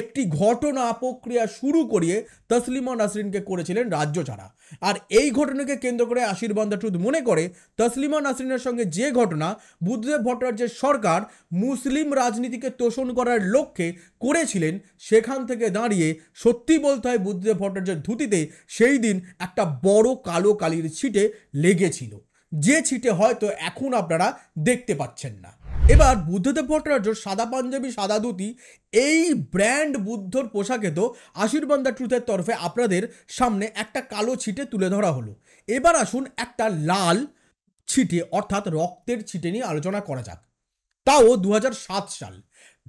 একটি ঘটনা প্রক্রিয়া শুরু করিয়ে তসলিমা নাসরিনকে করেছিলেন রাজ্য ছাড়া। আর এই ঘটনাকে কেন্দ্র করে আশীর্বাদ দ্য ট্রুথ মনে করে তসলিমা নাসরিনের সঙ্গে যে ঘটনা বুদ্ধদেব ভট্টাচার্যের সরকার মুসলিম রাজনীতিকে তোষণ করার লক্ষ্যে করেছিলেন, সেখান থেকে দাঁড়িয়ে সত্যি বলতে হয় বুদ্ধদেব ভট্টাচার্যের ধুতিতে সেই দিন একটা বড় কালো কালির ছিটে লেগেছিল, যে ছিটে হয়তো এখন আপনারা দেখতে পাচ্ছেন না। এবার বুদ্ধদেব ভট্টাচার্য সাদা পাঞ্জাবি, সাদা ধুতি, এই ব্র্যান্ড বুদ্ধর পোশাকে তো আশীর্বাদ দ্য ট্রুথের তরফে আপনাদের সামনে একটা কালো ছিটে তুলে ধরা হলো। এবার আসুন একটা লাল ছিটে অর্থাৎ রক্তের ছিটে নিয়ে আলোচনা করা যাক, তাও 2007 সাল।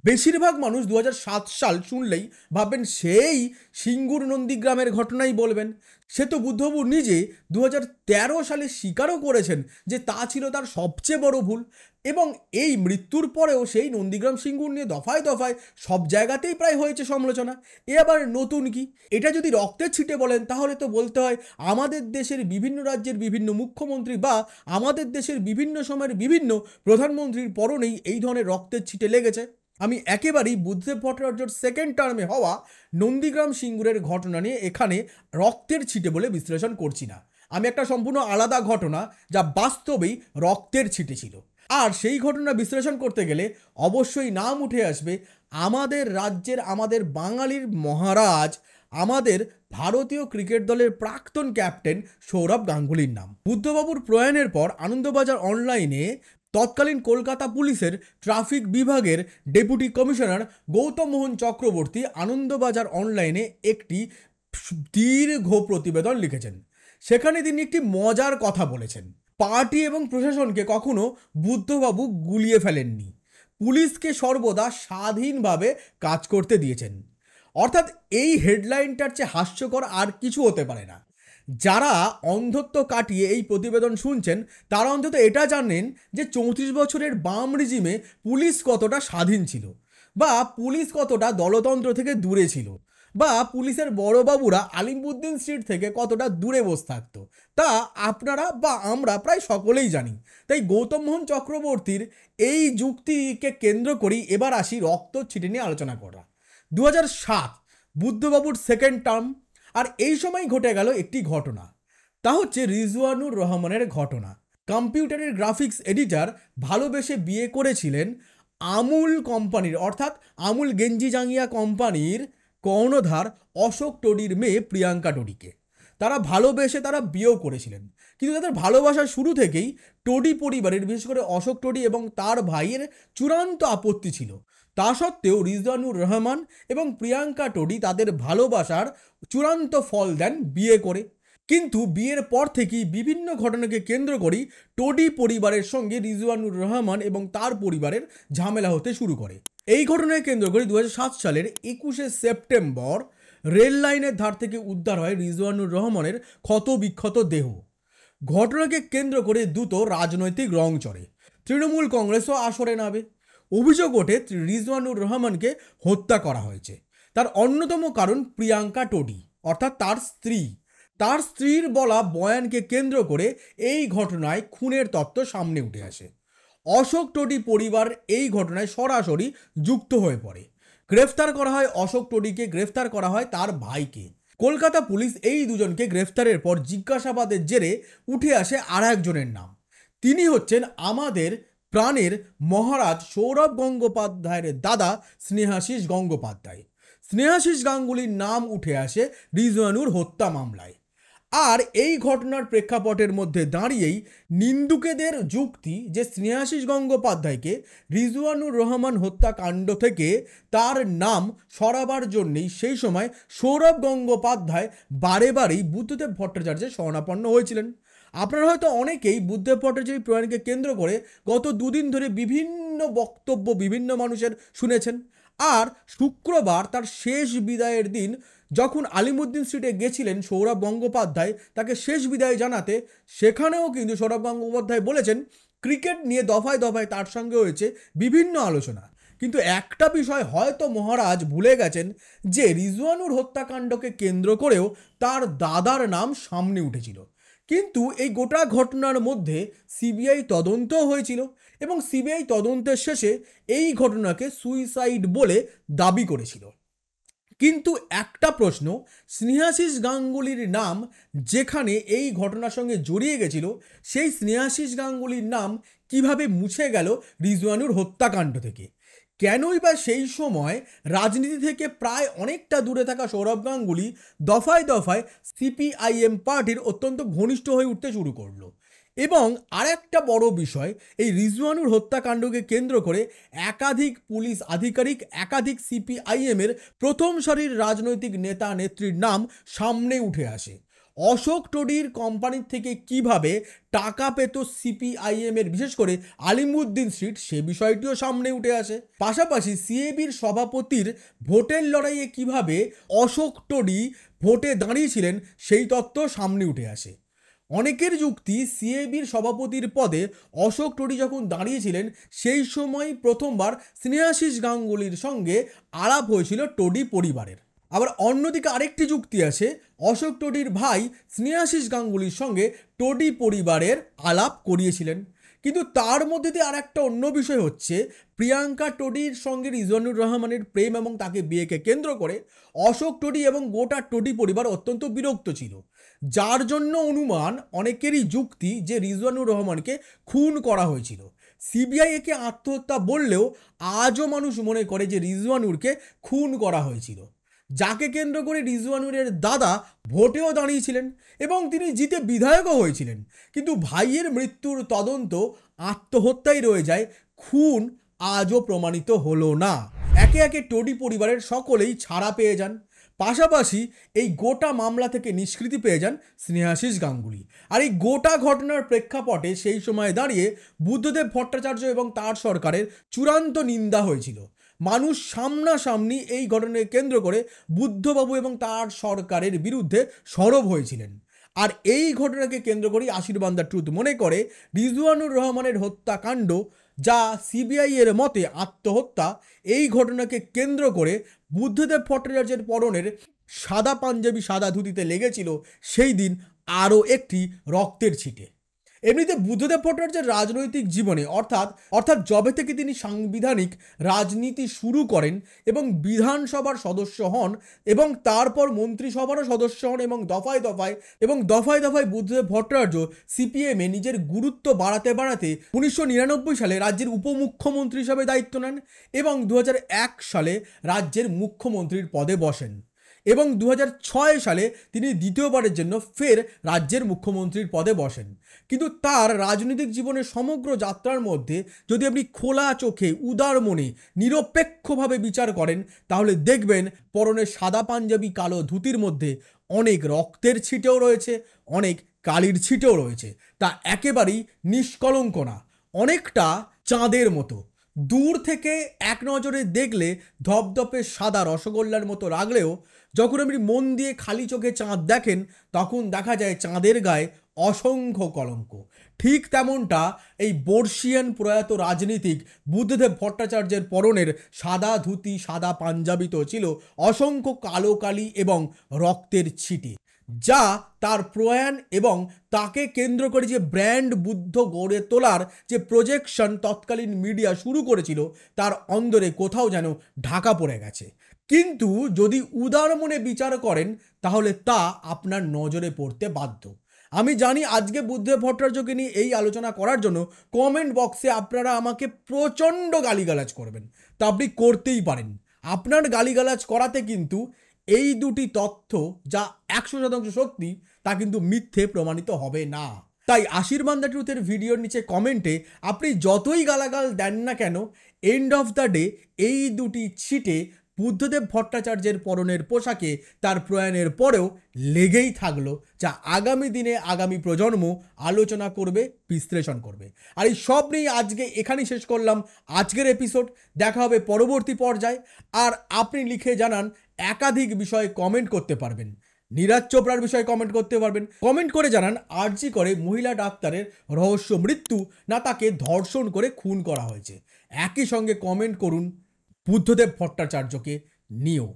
বেশিরভাগ মানুষ 2007 সাল শুনলেই ভাববেন সেই সিঙ্গুর নন্দীগ্রামের ঘটনাই বলবেন। সে তো বুদ্ধবাবু নিজে 2013 সালে স্বীকারও করেছেন যে তা ছিল তার সবচেয়ে বড় ভুল, এবং এই মৃত্যুর পরেও সেই নন্দীগ্রাম সিঙ্গুর নিয়ে দফায় দফায় সব জায়গাতেই প্রায় হয়েছে সমালোচনা। এ আবার নতুন কি? এটা যদি রক্তের ছিটে বলেন তাহলে তো বলতে হয় আমাদের দেশের বিভিন্ন রাজ্যের বিভিন্ন মুখ্যমন্ত্রী বা আমাদের দেশের বিভিন্ন সময়ের বিভিন্ন প্রধানমন্ত্রীর পরনেই এই ধরনের রক্তের ছিটে লেগেছে। আমি একেবারেই বুদ্ধদেব ভট্টাচার্যর সেকেন্ড টার্মে হওয়া নন্দীগ্রাম সিঙ্গুরের ঘটনা নিয়ে এখানে রক্তের ছিটে বলে বিশ্লেষণ করছি না। আমি একটা সম্পূর্ণ আলাদা ঘটনা যা বাস্তবেই রক্তের ছিটে ছিল, আর সেই ঘটনা বিশ্লেষণ করতে গেলে অবশ্যই নাম উঠে আসবে আমাদের রাজ্যের, আমাদের বাঙালির মহারাজ, আমাদের ভারতীয় ক্রিকেট দলের প্রাক্তন ক্যাপ্টেন সৌরভ গাঙ্গুলির নাম। বুদ্ধবাবুর প্রয়াণের পর আনন্দবাজার অনলাইনে তৎকালীন কলকাতা পুলিশের ট্রাফিক বিভাগের ডেপুটি কমিশনার গৌতম মোহন চক্রবর্তী আনন্দবাজার অনলাইনে একটি দীর্ঘ প্রতিবেদন লিখেছেন। সেখানে তিনি একটি মজার কথা বলেছেন, পার্টি এবং প্রশাসনকে কখনো বুদ্ধবাবু গুলিয়ে ফেলেননি, পুলিশকে সর্বদা স্বাধীনভাবে কাজ করতে দিয়েছেন। অর্থাৎ এই হেডলাইনটার চেয়ে হাস্যকর আর কিছু হতে পারে না। যারা অন্ধত্ব কাটিয়ে এই প্রতিবেদন শুনছেন তারা অন্তত এটা জানেন যে 34 বছরের বাম রিজিমে পুলিশ কতটা স্বাধীন ছিল, বা পুলিশ কতটা দলতন্ত্র থেকে দূরে ছিল, বা পুলিশের বড়বাবুরা আলিমুদ্দিন স্ট্রিট থেকে কতটা দূরে বসে থাকতো, তা আপনারা বা আমরা প্রায় সকলেই জানি। তাই গৌতম মোহন চক্রবর্তীর এই যুক্তিকে কেন্দ্র করেই এবার আসি রক্ত ছিটে নিয়ে আলোচনা করা। 2007 বুদ্ধবাবুর সেকেন্ড টার্ম, আর এই সময় ঘটে গেল একটি ঘটনা, তা হচ্ছে রিজওয়ানুর রহমানের ঘটনা। কম্পিউটারের গ্রাফিক্স এডিটর ভালোবেসে বিয়ে করেছিলেন আমুল কোম্পানির, অর্থাৎ আমুল গেঞ্জি জাঙ্গিয়া কোম্পানির কর্ণধার অশোক টোডির মেয়ে প্রিয়াঙ্কা টোডিকে। তারা ভালোবেসে বিয়েও করেছিলেন, কিন্তু তাদের ভালোবাসার শুরু থেকেই টোডি পরিবারের, বিশেষ করে অশোক টোডি এবং তার ভাইয়ের চূড়ান্ত আপত্তি ছিল। তা সত্ত্বেও রিজওয়ানুর রহমান এবং প্রিয়াঙ্কা টোডি তাদের ভালোবাসার চূড়ান্ত ফল দেন বিয়ে করে। কিন্তু বিয়ের পর থেকেই বিভিন্ন ঘটনাকে কেন্দ্র করেই টোডি পরিবারের সঙ্গে রিজওয়ানুর রহমান এবং তার পরিবারের ঝামেলা হতে শুরু করে। এই ঘটনাকে কেন্দ্র করে 2007 সালের 21শে সেপ্টেম্বর রেল লাইনের ধার থেকে উদ্ধার হয় রিজওয়ানুর রহমানের ক্ষতবিক্ষত দেহ। ঘটনাকে কেন্দ্র করে দ্রুত রাজনৈতিক রং চড়ে, তৃণমূল কংগ্রেসও আসরে নামে। অভিযোগ ওঠে রিজওয়ানুর রহমানকে হত্যা করা হয়েছে। তার অন্যতম কারণ প্রিয়াঙ্কা টোডি, অর্থাৎ তার স্ত্রী। তার স্ত্রীর বলা বয়ানকে কেন্দ্র করে এই ঘটনায় খুনের তত্ত্ব সামনে উঠে আসে। অশোক টোডি পরিবার এই ঘটনায় সরাসরি যুক্ত হয়ে পড়ে, গ্রেফতার করা হয় অশোক টোডিকে, গ্রেফতার করা হয় তার ভাইকে। কলকাতা পুলিশ এই দুজনকে গ্রেফতারের পর জিজ্ঞাসাবাদের জেরে উঠে আসে আর একজনের নাম। তিনি হচ্ছেন আমাদের প্রাণের মহারাজ সৌরভ গঙ্গোপাধ্যায়ের দাদা স্নেহাশিস গঙ্গোপাধ্যায়। স্নেহাশিস গাঙ্গুলির নাম উঠে আসে রিজওয়ানুর হত্যা মামলায়। আর এই ঘটনার প্রেক্ষাপটের মধ্যে দাঁড়িয়েই নিন্দুকেদের যুক্তি যে স্নেহাশিস গঙ্গোপাধ্যায়কে রিজওয়ানুর রহমান হত্যাকাণ্ড থেকে তার নাম সরাবার জন্যেই সেই সময় সৌরভ গঙ্গোপাধ্যায় বারে বারেই বুদ্ধদেব ভট্টাচার্যের শরণাপন্ন হয়েছিলেন। আপনারা হয়তো অনেকেই বুদ্ধদেব ভট্টাচার্যের প্রয়াণকে কেন্দ্র করে গত দুদিন ধরে বিভিন্ন বক্তব্য বিভিন্ন মানুষের শুনেছেন। আর শুক্রবার তার শেষ বিদায়ের দিন যখন আলিমুদ্দিন স্ট্রিটে গেছিলেন সৌরভ গঙ্গোপাধ্যায় তাকে শেষ বিদায় জানাতে, সেখানেও কিন্তু সৌরভ গঙ্গোপাধ্যায় বলেছেন ক্রিকেট নিয়ে দফায় দফায় তার সঙ্গে হয়েছে বিভিন্ন আলোচনা, কিন্তু একটা বিষয় হয়তো মহারাজ ভুলে গেছেন যে রিজওয়ানুর হত্যাকাণ্ডকে কেন্দ্র করেও তার দাদার নাম সামনে উঠেছিল। কিন্তু এই গোটা ঘটনার মধ্যে সিবিআই তদন্তও হয়েছিল এবং সিবিআই তদন্তের শেষে এই ঘটনাকে সুইসাইড বলে দাবি করেছিল। কিন্তু একটা প্রশ্ন, স্নেহাশিস গাঙ্গুলির নাম যেখানে এই ঘটনার সঙ্গে জড়িয়ে গেছিল সেই স্নেহাশিস গাঙ্গুলির নাম কিভাবে মুছে গেল রিজওয়ানুর হত্যাকাণ্ড থেকে? কেনই বা সেই সময় রাজনীতি থেকে প্রায় অনেকটা দূরে থাকা সৌরভ গাঙ্গুলি দফায় দফায় সিপিআইএম পার্টির অত্যন্ত ঘনিষ্ঠ হয়ে উঠতে শুরু করলো? এবং আরেকটা বড় বিষয়, এই রিজওয়ানুর হত্যাকাণ্ডকে কেন্দ্র করে একাধিক পুলিশ আধিকারিক, একাধিক সিপিআইএমের প্রথম সারির রাজনৈতিক নেতা নেত্রীর নাম সামনে উঠে আসে। অশোক টোডির কোম্পানির থেকে কিভাবে টাকা পেত সিপিআইএমের, বিশেষ করে আলিমুদ্দিন স্ট্রিট, সে বিষয়টিও সামনে উঠে আসে। পাশাপাশি সিএবির সভাপতির ভোটের লড়াইয়ে কিভাবে অশোক টোডি ভোটে দাঁড়িয়েছিলেন সেই তথ্য সামনে উঠে আসে। অনেকের যুক্তি, সিএবির সভাপতির পদে অশোক টোডি যখন দাঁড়িয়েছিলেন সেই সময় প্রথমবার স্নেহাশিস গাঙ্গুলির সঙ্গে আলাপ হয়েছিল টোডি পরিবারের। আবার অন্যদিকে আরেকটি যুক্তি আছে, অশোক টোডির ভাই স্নেহাশিস গাঙ্গুলির সঙ্গে টোডি পরিবারের আলাপ করিয়েছিলেন। কিন্তু তার মধ্যে দিয়ে আর একটা অন্য বিষয় হচ্ছে, প্রিয়াঙ্কা টোডির সঙ্গে রিজওয়ানুর রহমানের প্রেম এবং তাকে বিয়েকে কেন্দ্র করে অশোক টোডি এবং গোটা টোডি পরিবার অত্যন্ত বিরক্ত ছিল, যার জন্য অনুমান, অনেকেরই যুক্তি যে রিজওয়ানুর রহমানকে খুন করা হয়েছিল। সিবিআই একে আত্মহত্যা বললেও আজও মানুষ মনে করে যে রিজওয়ানুরকে খুন করা হয়েছিল, যাকে কেন্দ্র করে রিজওয়ানুরের দাদা ভোটেও দাঁড়িয়েছিলেন এবং তিনি জিতে বিধায়কও হয়েছিলেন। কিন্তু ভাইয়ের মৃত্যুর তদন্ত আত্মহত্যাই রয়ে যায়, খুন আজও প্রমাণিত হলো না। একে একে টোডি পরিবারের সকলেই ছাড়া পেয়ে যান। পাশাপাশি এই গোটা মামলা থেকে নিষ্কৃতি পেয়ে যান স্নেহাশিস গাঙ্গুলি। আর এই গোটা ঘটনার প্রেক্ষাপটে সেই সময় দাঁড়িয়ে বুদ্ধদেব ভট্টাচার্য এবং তার সরকারের চূড়ান্ত নিন্দা হয়েছিল। মানুষ সামনাসামনি এই ঘটনাকে কেন্দ্র করে বুদ্ধবাবু এবং তার সরকারের বিরুদ্ধে সরব হয়েছিলেন। আর এই ঘটনাকে কেন্দ্র করেই আশীর্বাদ দ্য ট্রুথ মনে করে রিজওয়ানুর রহমানের হত্যাকাণ্ড, যা সিবিআই এর মতে আত্মহত্যা, এই ঘটনাকে কেন্দ্র করে বুদ্ধদেব ভট্টাচার্যের পরনের সাদা পাঞ্জাবি সাদা ধুতিতে লেগেছিল সেই দিন আরও একটি রক্তের ছিটে। এমনিতে বুদ্ধদেব ভট্টাচার্যের রাজনৈতিক জীবনে অর্থাৎ যবে থেকে তিনি সাংবিধানিক রাজনীতি শুরু করেন এবং বিধানসভার সদস্য হন এবং তারপর মন্ত্রিসভারও সদস্য হন এবং দফায় দফায় বুদ্ধদেব ভট্টাচার্য সিপিএমে নিজের গুরুত্ব বাড়াতে 1999 সালে রাজ্যের উপমুখ্যমন্ত্রী হিসাবে দায়িত্ব নেন এবং 2001 সালে রাজ্যের মুখ্যমন্ত্রীর পদে বসেন এবং 2006 সালে তিনি দ্বিতীয়বারের জন্য ফের রাজ্যের মুখ্যমন্ত্রীর পদে বসেন। কিন্তু তার রাজনৈতিক জীবনের সমগ্র যাত্রার মধ্যে যদি আপনি খোলা চোখে, উদার মনে, নিরপেক্ষভাবে বিচার করেন, তাহলে দেখবেন পরনের সাদা পাঞ্জাবি কালো ধুতির মধ্যে অনেক রক্তের ছিটেও রয়েছে, অনেক কালির ছিটেও রয়েছে। তা একেবারেই নিষ্কলঙ্ক না, অনেকটা চাঁদের মতো। দূর থেকে এক নজরে দেখলে ধপধপে সাদা রসগোল্লার মতো লাগলেও যখন আপনি মন দিয়ে খালি চোখে চাঁদ দেখেন, তখন দেখা যায় চাঁদের গায়ে অসংখ্য কলঙ্ক। ঠিক তেমনটা এই বর্ষিয়ান প্রয়াত রাজনীতিক বুদ্ধদেব ভট্টাচার্যের পরনের সাদা ধুতি সাদা পাঞ্জাবিতেও ছিল অসংখ্য কালো কালি এবং রক্তের ছিটে, যা তার প্রয়াণ এবং তাকে কেন্দ্র করে যে ব্র্যান্ড বুদ্ধ গড়ে তোলার যে প্রজেকশন তৎকালীন মিডিয়া শুরু করেছিল তার অন্দরে কোথাও যেন ঢাকা পড়ে গেছে। কিন্তু যদি উদার মনে বিচার করেন তাহলে তা আপনার নজরে পড়তে বাধ্য। আমি জানি আজকে বুদ্ধদেব ভট্টাচার্যকে নিয়ে এই আলোচনা করার জন্য কমেন্ট বক্সে আপনারা আমাকে প্রচণ্ড গালিগালাজ করবেন, তা আপনি করতেই পারেন। আপনার গালিগালাজ করাতে কিন্তু এই দুটি তথ্য যা 100% সত্যি তা কিন্তু মিথ্যে প্রমাণিত হবে না। তাই আশীর্বাদ দ্য ট্রুথের ভিডিওর নিচে কমেন্টে আপনি যতই গালাগাল দেন না কেন, এন্ড অফ দ্য ডে এই দুটি ছিটে বুদ্ধদেব ভট্টাচার্যের পরনের পোশাকে তার প্রয়াণের পরেও লেগেই থাকলো, যা আগামী দিনে আগামী প্রজন্ম আলোচনা করবে, বিশ্লেষণ করবে। আর এই সব নিয়ে আজকে এখানেই শেষ করলাম আজকের এপিসোড। দেখা হবে পরবর্তী পর্যায়ে। আর আপনি লিখে জানান, একাধিক বিষয়ে কমেন্ট করতে পারবেন। নীরাজ চোপড়ার বিষয়ে কমেন্ট করতে পারবেন। কমেন্ট করে জানান আরজি করে মহিলা ডাক্তারের রহস্য মৃত্যু, না তাকে ধর্ষণ করে খুন করা হয়েছে। একই সঙ্গে কমেন্ট করুন বুদ্ধদেব ভট্টাচার্যকে নিয়েও।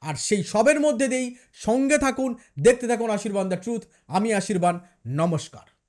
আর সেই সবের মধ্যে দিয়েই সঙ্গে থাকুন, দেখতে থাকুন আশীর্বাদ দ্য ট্রুথ। আমি আশীর্বাদ, নমস্কার।